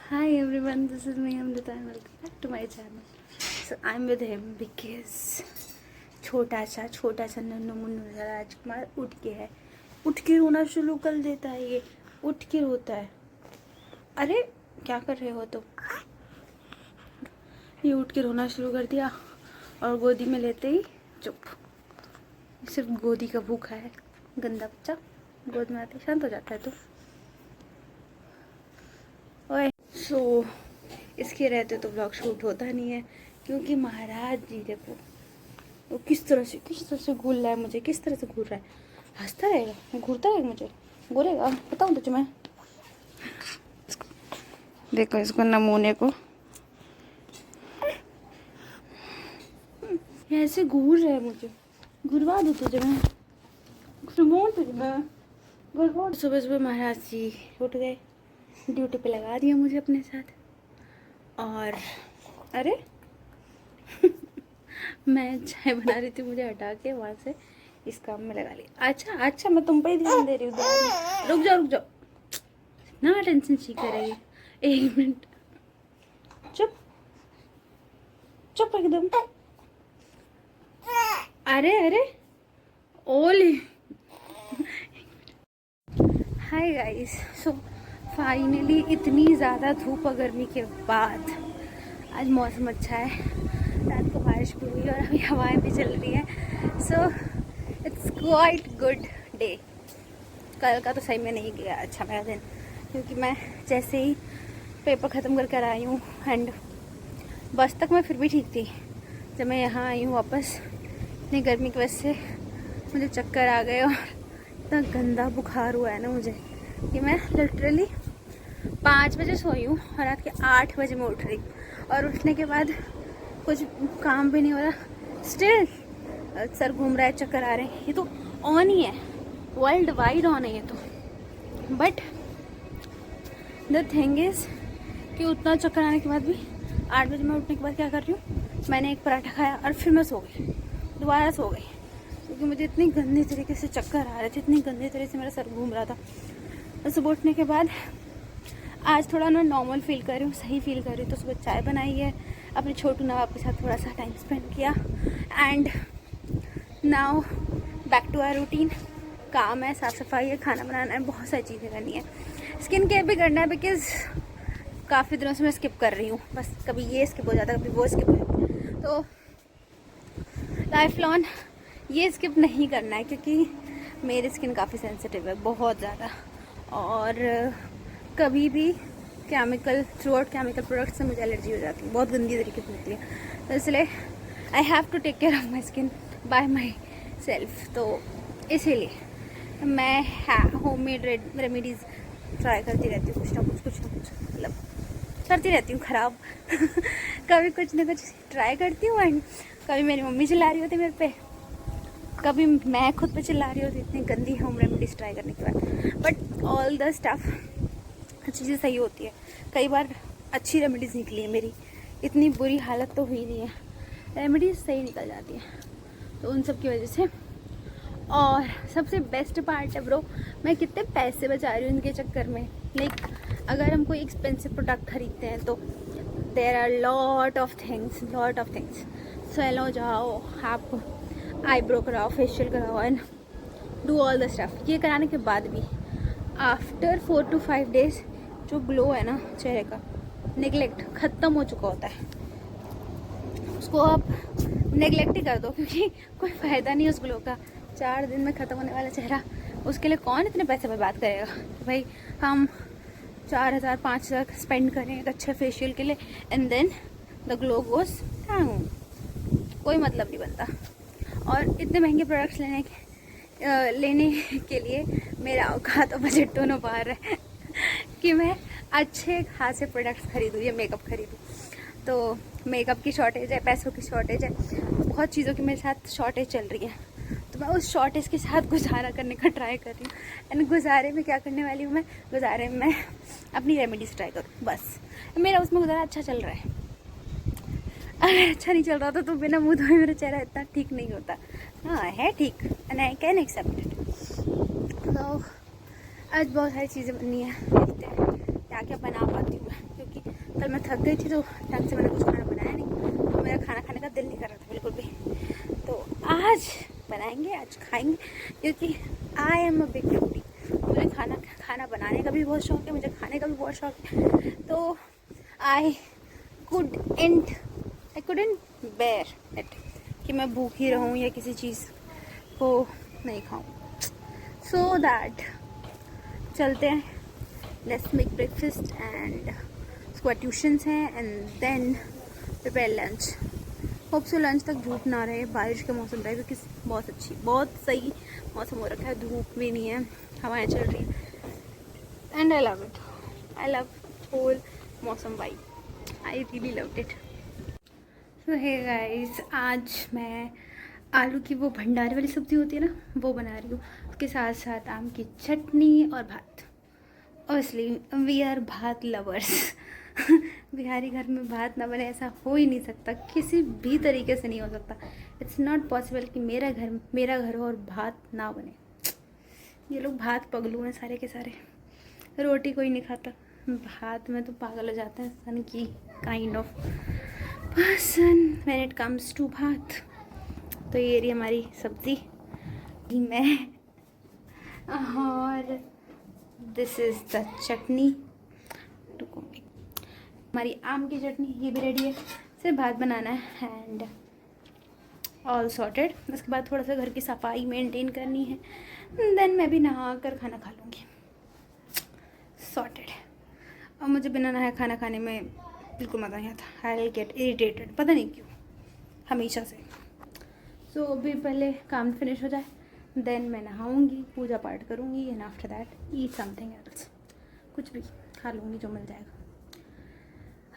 Hi everyone, this is me Amrita and welcome back to my channel. So I'm with him because छोटा सा नन्नू मुन्नू राजकुमार उठ के है। उठ के रोना शुरू कर देता है। ये उठ के रोता है। अरे क्या कर रहे हो तुम? ये उठ के रोना शुरू कर दिया और गोदी में लेते ही चुप। सिर्फ गोदी का भूखा है गंदा बच्चा। गोद में आते शांत हो जाता है तो ओए। इसके रहते तो ब्लॉग शूट होता नहीं है क्योंकि महाराज जी देखो वो किस तरह से घूर रहा है मुझे। किस तरह से घूर रहा है? हंसता रहेगा, घूरता रहेगा, मुझे घूरेगा। बताऊँ तुझे मैं? देखो इसको नमूने को ऐसे घूर रहा है मुझे। घुरवा दो तुझे मैं, सुबह सुबह महाराज जी उठ गए, ड्यूटी पे लगा दिया मुझे अपने साथ। और अरे मैं चाय बना रही थी, मुझे हटा के वहाँ से इस काम में लगा लिया। अच्छा मैं तुम पे ही ध्यान दे रही हूँ। रुक जाओ ना, टेंशन सी करेगी। 1 मिनट चुप एकदम। अरे ओली। हाय गाइस, सो फाइनली इतनी ज़्यादा धूप और गर्मी के बाद आज मौसम अच्छा है। रात को बारिश भी हुई और अभी हवाएं भी चल रही हैं। So it's quite good day. कल का तो सही में नहीं गया अच्छा मेरा दिन, क्योंकि मैं जैसे ही पेपर ख़त्म कर आई हूँ एंड बस तक मैं फिर भी ठीक थी। जब मैं यहाँ आई हूँ वापस, इतनी गर्मी की वजह से मुझे चक्कर आ गए और इतना गंदा बुखार हुआ है ना मुझे कि मैं लिटरली 5 बजे सोई हूँ और रात के 8 बजे मैं उठ रही हूँ। और उठने के बाद कुछ काम भी नहीं हो रहा, स्टिल सर घूम रहा है, चक्कर आ रहे हैं। ये तो ऑन ही है, वर्ल्ड वाइड ऑन है ये तो। बट द थिंग इज़ कि उतना चक्कर आने के बाद भी 8 बजे मैं उठने के बाद क्या कर रही हूँ, मैंने एक पराठा खाया और फिर मैं सो गई, दोबारा सो गई, क्योंकि मुझे इतनी गंदी तरीके से चक्कर आ रहे थे, इतनी गंदी तरीके से मेरा सर घूम रहा था। और सुबह उठने के बाद आज थोड़ा ना नॉर्मल फील कर रही हूँ, सही फील कर रही हूँ। तो सुबह चाय बनाई है, अपने छोटू नवाब के साथ थोड़ा सा टाइम स्पेंड किया and now back to our routine. काम है, साफ़ सफाई है, खाना बनाना है, बहुत सारी चीज़ें करनी है, स्किन केयर भी करना है, बिकॉज़ काफ़ी दिनों से मैं स्किप कर रही हूँ। बस कभी ये स्किप हो जाता है, कभी वो स्किप हो जाता है। तो लाइफ लॉन्ग ये स्किप नहीं करना है, क्योंकि मेरी स्किन काफ़ी सेंसिटिव है, बहुत ज़्यादा। और कभी भी केमिकल केमिकल प्रोडक्ट से मुझे एलर्जी हो जाती है, बहुत गंदी तरीके से होती है। तो इसलिए I have to take care of my skin by myself. तो इसीलिए मैं होममेड रेमेडीज़ ट्राई करती रहती हूँ, कुछ ना कुछ मतलब करती रहती हूँ ख़राब कभी कुछ ना कुछ ट्राई करती हूँ एंड कभी मेरी मम्मी चिल्ला रही होती मेरे पे, कभी मैं खुद पे चिल्ला रही होती इतनी गंदी होम रेमेडीज़ ट्राई करने के बाद। बट ऑल द स्टफ चीज़ें सही होती है। कई बार अच्छी रेमेडीज़ निकली है मेरी, इतनी बुरी हालत तो हुई नहीं है, रेमेडीज़ सही निकल जाती है। तो उन सब की वजह से। और सबसे बेस्ट पार्ट है ब्रो, मैं कितने पैसे बचा रही हूँ इनके चक्कर में। लाइक अगर हम कोई एक्सपेंसिव प्रोडक्ट खरीदते हैं तो there are lot of things. Salon जाओ, आप आईब्रो कराओ, फेशियल कराओ and do all the stuff. ये कराने के बाद भी आफ्टर 4 to 5 days जो ग्लो है ना चेहरे का, नेगलेक्ट ख़त्म हो चुका होता है। उसको आप नेगलेक्ट ही कर दो, क्योंकि कोई फ़ायदा नहीं है उस ग्लो का। 4 दिन में ख़त्म होने वाला चेहरा, उसके लिए कौन इतने पैसे बर्बाद करेगा कि भाई हम 4,000-5,000 स्पेंड करें एक अच्छे फेशियल के लिए and then the glow goes down. कोई मतलब नहीं बनता। और इतने महंगे प्रोडक्ट्स लेने के लिए मेरा औकात और बजट दोनों बाहर है कि मैं अच्छे खासे प्रोडक्ट्स खरीदूँ या मेकअप खरीदूँ। तो मेकअप की शॉर्टेज है, पैसों की शॉर्टेज है, बहुत चीज़ों की मेरे साथ शॉर्टेज चल रही है। तो मैं उस शॉर्टेज के साथ गुजारा करने का ट्राई कर रही हूँ। एंड गुजारे में क्या करने वाली हूँ मैं, गुजारे में अपनी रेमेडीज़ ट्राई करूँ बस। मेरा उसमें गुजारा अच्छा चल रहा है। अगर अच्छा नहीं चल रहा था तो बिना मुँह धोए मेरा चेहरा इतना ठीक नहीं होता। हाँ है ठीक and I can accept it. तो आज बहुत सारी चीज़ें बननी है, देखते हैं क्या क्या बना पाती हूँ मैं, क्योंकि कल मैं थक गई थी तो ढंग से मैंने कुछ खाना बनाया नहीं, तो मेरा खाना खाने का दिल नहीं कर रहा था बिल्कुल भी। तो आज बनाएंगे, आज खाएंगे, क्योंकि I am a big foodie. मुझे खाना बनाने का भी बहुत शौक है, मुझे खाने का भी बहुत शौक है। तो आई कुडंट बेयर इट कि मैं भूखी रहूं या किसी चीज़ को नहीं खाऊं। सो दैट चलते हैं, लेट्स मेक ब्रेकफास्ट एंड उसके बाद ट्यूशन्स हैं and then prepare lunch. Hope so lunch तक धूप ना रहे, बारिश का मौसम रहे, क्योंकि बहुत सही मौसम हो रखा है, धूप भी नहीं है, हवाएं चल रही हैं and I love it. I love whole मौसम vibe, I really loved it. So hey guys, आज मैं आलू की वो भंडारे वाली सब्ज़ी होती है ना, वो बना रही हूँ, उसके साथ साथ आम की चटनी और भात। ऑब्वियसली वी आर भात लवर्स। बिहारी घर में भात ना बने ऐसा हो ही नहीं सकता, किसी भी तरीके से नहीं हो सकता। इट्स नॉट पॉसिबल कि मेरा घर हो और भात ना बने। ये लोग भात पगलू हैं सारे के सारे, रोटी कोई नहीं खाता, भात में तो पागल हो जाते हैं, सन की kind of person when it comes to bhaat. तो ये रही हमारी सब्जी में, और दिस इज़ द चटनी। हमारी आम की चटनी ये भी रेडी है, सिर्फ भात बनाना है एंड ऑल सॉर्टेड। उसके बाद थोड़ा सा घर की सफाई मेंटेन करनी है, देन मैं भी नहा कर खाना खा लूँगी। सॉर्टेड। और मुझे बिना नहाए खाना खाने में बिल्कुल मज़ा नहीं आता, आई विल गेट इरिटेटेड, पता नहीं क्यों, हमेशा से। सो अभी पहले काम फिनिश हो जाए, देन मैं नहाऊंगी, पूजा पाठ करूँगी and after that eat something else, कुछ भी खा लूँगी जो मिल जाएगा।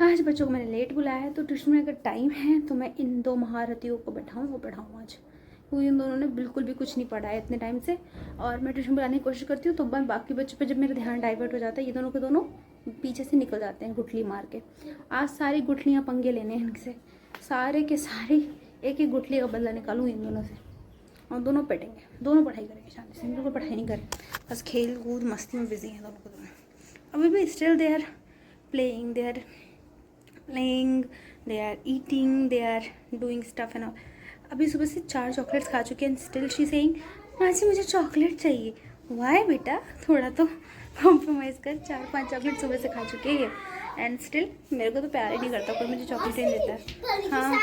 आज बच्चों को मैंने लेट बुलाया है, तो ट्यूशन में अगर टाइम है तो मैं इन दो महारथियों को बैठाऊँ आज, क्योंकि इन दोनों ने बिल्कुल भी कुछ नहीं पढ़ा है इतने टाइम से। और मैं ट्यूशन बुलाने की कोशिश करती हूँ तो मैं बाकी बच्चों पे जब मेरा ध्यान डाइवर्ट हो जाता है, ये दोनों के दोनों पीछे से निकल जाते हैं गुठली मार के। आज सारी गुठलियाँ पंगे लेने हैं इनसे, सारे के सारी एक एक गुठली का बदला निकालूँ इन दोनों से, और दोनों पिटेंगे, दोनों पढ़ाई करेंगे शांति से, बिल्कुल पढ़ाई नहीं करें, बस खेल कूद मस्ती में बिजी हैं दोनों को दोनों। अभी भी still they are playing, they are eating, they are doing stuff and all. अभी सुबह से 4 चॉकलेट्स खा चुके हैं एंड स्टिल शी सेइंग मासी मुझे चॉकलेट चाहिए। वाई बेटा, थोड़ा तो कॉम्प्रोमाइज़ कर, 4-5 चॉकलेट सुबह से खा चुके हैं एंड स्टिल मेरे को तो प्यार ही नहीं करता कोई, मुझे चॉकलेट नहीं देता है। हाँ,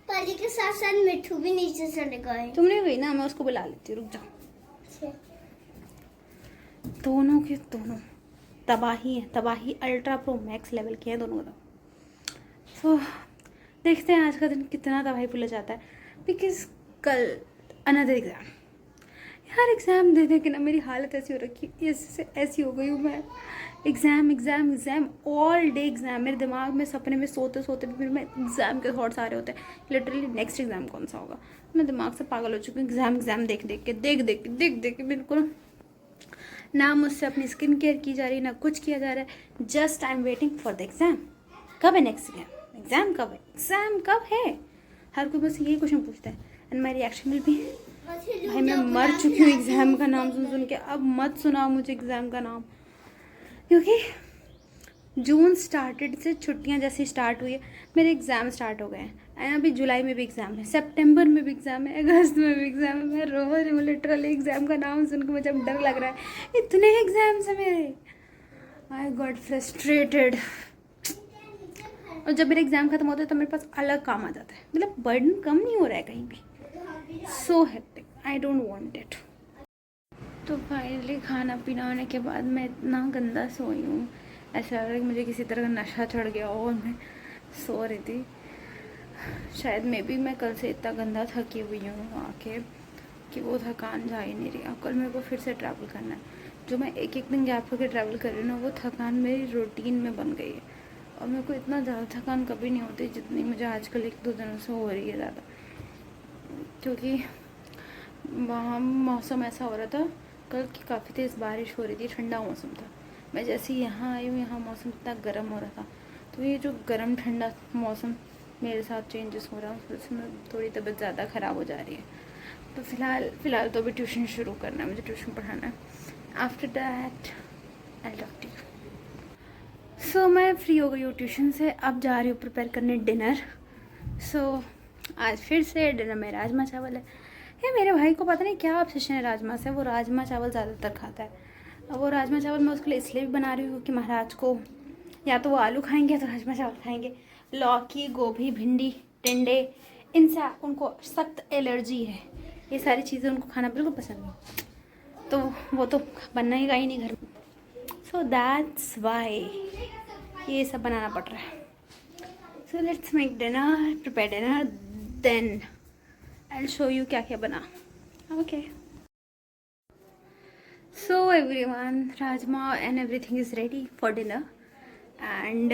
परी के साथ साथ मिठू भी नीचे चले गए। तुमने गई ना, मैं उसको बुला लेती हूँ, रुक जाओ। दोनों के दोनों तबाही है, तबाही अल्ट्रा प्रो मैक्स लेवल के हैं दोनों। तो देखते हैं आज का दिन कितना तबाही भूला जाता है, बिकॉज कल अनदर एग्ज़ाम। यार एग्ज़ाम दे दे के ना मेरी हालत ऐसी हो रखी, ऐसी हो गई हूँ मैं। एग्ज़ाम ऑल डे एग्ज़ाम, मेरे दिमाग में सपने में सोते सोते भी फिर मैं एग्ज़ाम के थॉट्स आ रहे होते हैं, लिटरली नेक्स्ट एग्ज़ाम कौन सा होगा। मैं दिमाग से पागल हो चुकी हूँ एग्ज़ाम देख के बिल्कुल ना मुझसे अपनी स्किन केयर की जा रही, ना कुछ किया जा रहा है, just I am waiting for the exam. कब है नेक्स्ट एग्ज़ाम, एग्ज़ाम कब है, हर कोई बस यही क्वेश्चन पूछता है। And my reaction will be, भाई मैं मर चुकी हूँ एग्ज़ाम का नाम सुन के, अब मत सुनाओ मुझे एग्ज़ाम का नाम, क्योंकि जून स्टार्टेड से छुट्टियाँ जैसे स्टार्ट हुई है, मेरे एग्ज़ाम स्टार्ट हो गए हैं एंड अभी जुलाई में भी एग्ज़ाम है, सितंबर में भी एग्ज़ाम है, अगस्त में भी एग्ज़ाम है। मैं रो रही हूँ लिटरली, एग्ज़ाम का नाम सुन के मुझे अब डर लग रहा है, इतने एग्ज़ाम्स हैं मेरे, आई गॉट फ्रस्ट्रेटेड। और जब मेरे एग्ज़ाम खत्म होता है तो मेरे पास अलग काम आ जाता है, मतलब बर्डन कम नहीं हो रहा है कहीं भी, so hectic, I don't want it. तो फाइनली खाना पीना होने के बाद मैं इतना गंदा सोई हूँ, ऐसा लग रहा है कि मुझे किसी तरह का नशा चढ़ गया हो और मैं सो रही थी। शायद मे भी मैं कल से इतना गंदा थकी हुई हूँ वहाँ के कि वो थकान जा ही नहीं रही। कल मेरे को फिर से ट्रैवल करना है, जो मैं एक दिन गैप करके ट्रैवल कर रही हूँ ना, वो थकान मेरी रूटीन में बन गई है। और मेरे को इतना ज़्यादा थकान कभी नहीं होती जितनी मुझे आजकल 1-2 दिनों से हो रही है ज़्यादा, क्योंकि वहाँ मौसम ऐसा हो रहा था कल की, काफ़ी तेज़ बारिश हो रही थी, ठंडा मौसम था। मैं जैसे ही यहाँ आई हूँ, यहाँ मौसम इतना गर्म हो रहा था, तो ये जो गर्म ठंडा मौसम मेरे साथ चेंजेस हो रहा है, उससे मैं थोड़ी तबीयत ज़्यादा ख़राब हो जा रही है। तो फ़िलहाल तो अभी ट्यूशन शुरू करना है, मुझे ट्यूशन पढ़ाना है। After that I talk to you. So मैं फ्री हो गई हूँ ट्यूशन से, अब जा रही हूँ प्रिपेयर करने डिनर। सो आज फिर से डिनर में राजमा चावल है। ये मेरे भाई को पता नहीं क्या ऑब्सेशन है राजमा से, वो राजमा चावल ज़्यादातर खाता है। अब वो राजमा चावल मैं उसके लिए इसलिए भी बना रही हूँ कि महाराज को या तो वो आलू खाएंगे या तो राजमा चावल खाएंगे। लौकी, गोभी, भिंडी, टिंडे, इनसे उनको सख्त एलर्जी है। ये सारी चीज़ें उनको खाना बिल्कुल पसंद नहीं, तो वो तो बनना ही नहीं घर में। सो दैट्स वाई ये सब बनाना पड़ रहा है। So let's make dinner, prepare dinner, then I will show you क्या क्या बना। Okay, so everyone, rajma and everything is ready for dinner. And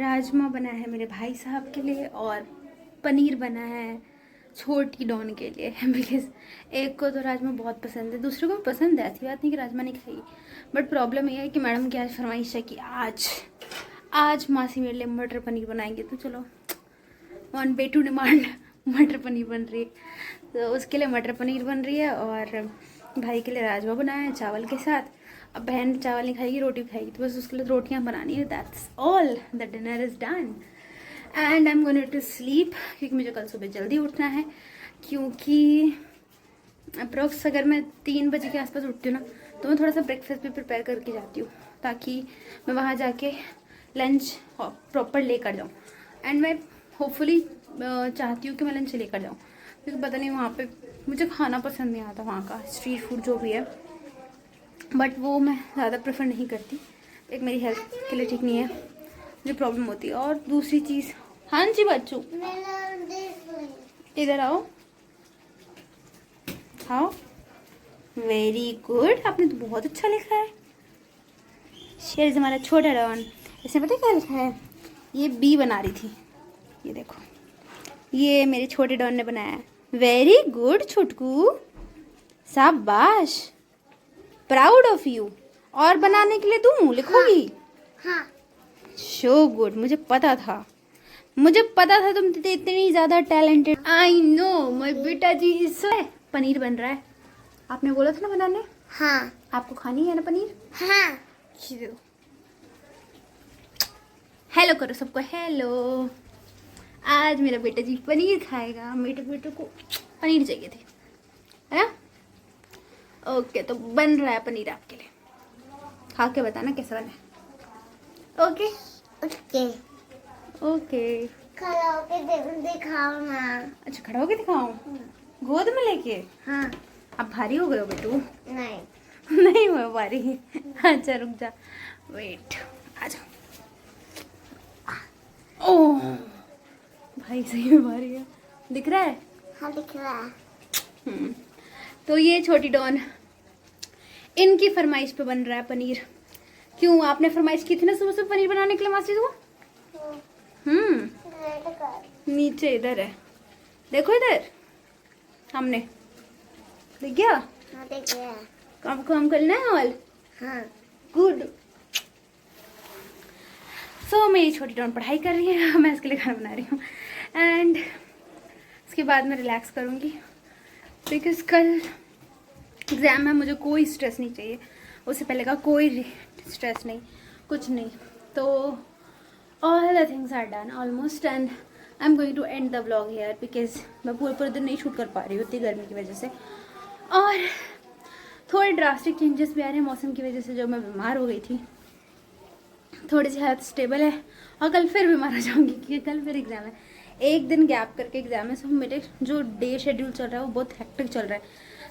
rajma बना है मेरे भाई साहब के लिए और पनीर बना है छोटी डॉन के लिए। बिकॉज एक को तो राजमा बहुत पसंद है, दूसरे को भी पसंद है, ऐसी बात नहीं कि राजमा नहीं खाएगी। बट प्रॉब्लम ये है कि मैडम की आज फरमाइश है कि आज मासी मेरे लिए मटर पनीर बनाएंगे। तो चलो, ऑन पे टू डिमांड मटर पनीर बन रही है, तो उसके लिए मटर पनीर बन रही है और भाई के लिए राजमा बनाया है चावल के साथ। अब बहन चावल नहीं खाएगी, रोटी भी खाएगी, तो बस उसके लिए रोटियां बनानी है। That's all, the dinner is done and I am going to sleep, क्योंकि मुझे कल सुबह जल्दी उठना है। क्योंकि अप्रोक्स अगर मैं 3 बजे के आसपास उठती हूँ ना, तो मैं थोड़ा सा ब्रेकफास्ट भी प्रिपेयर करके जाती हूँ, ताकि मैं वहाँ जाके लंच प्रॉपर लेकर जाऊँ। एंड मैं होपफुली चाहती हूँ कि मैं लंच लेकर जाऊँ, क्योंकि पता नहीं वहाँ पे मुझे खाना पसंद नहीं आता, वहाँ का स्ट्रीट फूड जो भी है, बट वो मैं ज़्यादा प्रेफर नहीं करती। एक मेरी हेल्थ के लिए ठीक नहीं है, मुझे प्रॉब्लम होती है। और दूसरी चीज़, हाँ जी बच्चों इधर आओ, खाओ। वेरी गुड, आपने तो बहुत अच्छा लिखा है। शेर हमारा छोटा डॉन, इसमें पता है क्या लिखा है? ये बी बना रही थी, ये देखो, ये मेरे छोटे डॉन ने बनाया है। वेरी गुड छुटकू, शाबाश, प्राउड ऑफ यू। और बनाने के लिए दूँ, लिखोगी? हाँ। शो गुड, मुझे पता था तुम इतनी ज़्यादा टैलेंटेड। आई नो माय बेटा जी। इससे पनीर बन रहा है, आपने बोला था ना बनाने। हाँ। आपको खानी है ना पनीर? हाँ। हेलो करो सबको, हेलो। आज मेरा बेटा जी पनीर खाएगा, मेरे बेटे को पनीर चाहिए थी, है ना? ओके, तो बन रहा है पनीर आपके लिए, खा के बताना कैसा बना है। Okay okay. ओके, खड़ा होके दिखाओ ना। अच्छा खड़ा होके दिखाऊं? गोद में लेके? हाँ। अब भारी हो गए हो बेटू? नहीं। नहीं हुआ भारी। अच्छा रुक जा, वेट, आ जाओ। ओह भाई सही में भारी है, दिख रहा है? हाँ दिख रहा है। तो ये छोटी डॉन, इनकी फरमाइश पे बन रहा है पनीर। क्यों, आपने फरमाइश की थी ना सुबह से पनीर बनाने के लिए मासी को? नीचे इधर है, देखो इधर सामने, दिख गया? हाँ दिख गया। काम करना है ऑल। हाँ। गुड। सो मेरी छोटी डॉन पढ़ाई कर रही है, मैं इसके लिए खाना बना रही हूँ। एंड उसके बाद मैं रिलैक्स करूँगी, बिकॉज कल एग्ज़ाम है, मुझे कोई स्ट्रेस नहीं चाहिए। उससे पहले का कोई स्ट्रेस नहीं, कुछ नहीं। तो all the things are done almost and I am going to end the vlog here, because मैं पूरे दिन नहीं शूट कर पा रही हूँ इतनी गर्मी की वजह से। और थोड़े ड्रास्टिक चेंजेस भी आ रहे हैं मौसम की वजह से, जो मैं बीमार हो गई थी। थोड़ी सी हेल्थ स्टेबल है, और कल फिर बीमार हो जाऊंगी, क्योंकि कल फिर एग्ज़ाम है। एक दिन गैप करके एग्ज़ाम है, सब मेरे जो डे शेड्यूल चल रहा है वो बहुत हेक्टिक चल रहा है।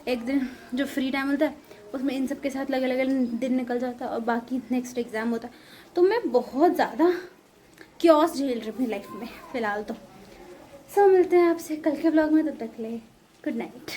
एक दिन जो फ्री टाइम होता है उसमें इन सब के साथ लगे लगे दिन निकल जाता है, और बाकी नेक्स्ट एग्ज़ाम होता है। तो मैं बहुत ज़्यादा क्योस झेल रही हूँ अपनी लाइफ में फ़िलहाल तो। मिलते हैं आपसे कल के ब्लॉग में, तब तक ले गुड नाइट।